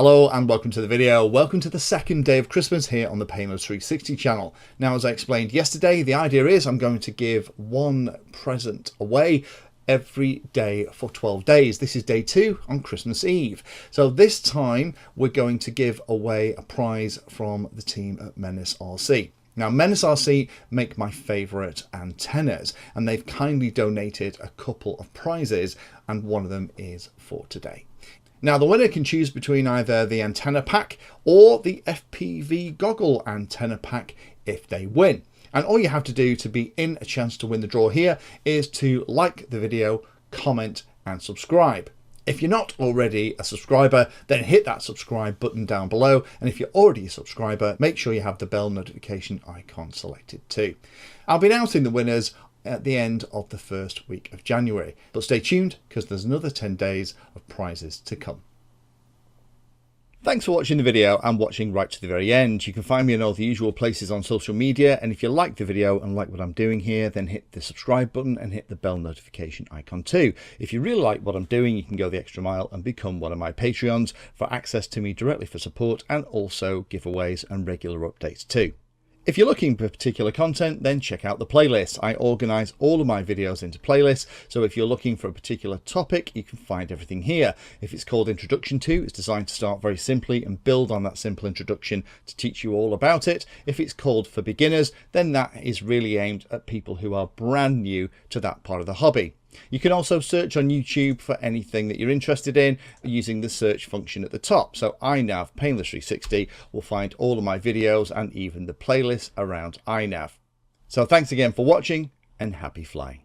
Hello and welcome to the video. Welcome to the second day of Christmas here on the Painless 360 channel. Now, as I explained yesterday, the idea is I'm going to give one present away every day for 12 days. This is day 2 on Christmas Eve. So this time we're going to give away a prize from the team at Menace RC. Now, Menace RC make my favourite antennas, and they've kindly donated a couple of prizes, and one of them is for today. Now, the winner can choose between either the antenna pack or the FPV goggle antenna pack if they win. And all you have to do to be in a chance to win the draw here is to like the video, comment and subscribe. If you're not already a subscriber, then hit that subscribe button down below. And if you're already a subscriber, make sure you have the bell notification icon selected too. I'll be announcing the winners at the end of the first week of January, but stay tuned because there's another 10 days of prizes to come. Thanks for watching the video and watching right to the very end. You can find me in all the usual places on social media, and if you like the video and like what I'm doing here, then hit the subscribe button and hit the bell notification icon too. If you really like what I'm doing, you can go the extra mile and become one of my Patreons for access to me directly for support and also giveaways and regular updates too. If you're looking for particular content, then check out the playlist. I organise all of my videos into playlists, so if you're looking for a particular topic, you can find everything here. If it's called Introduction To, it's designed to start very simply and build on that simple introduction to teach you all about it. If it's called For Beginners, then that is really aimed at people who are brand new to that part of the hobby. You can also search on YouTube for anything that you're interested in using the search function at the top. So iNav Painless 360 will find all of my videos and even the playlist around iNav. So thanks again for watching and happy flying.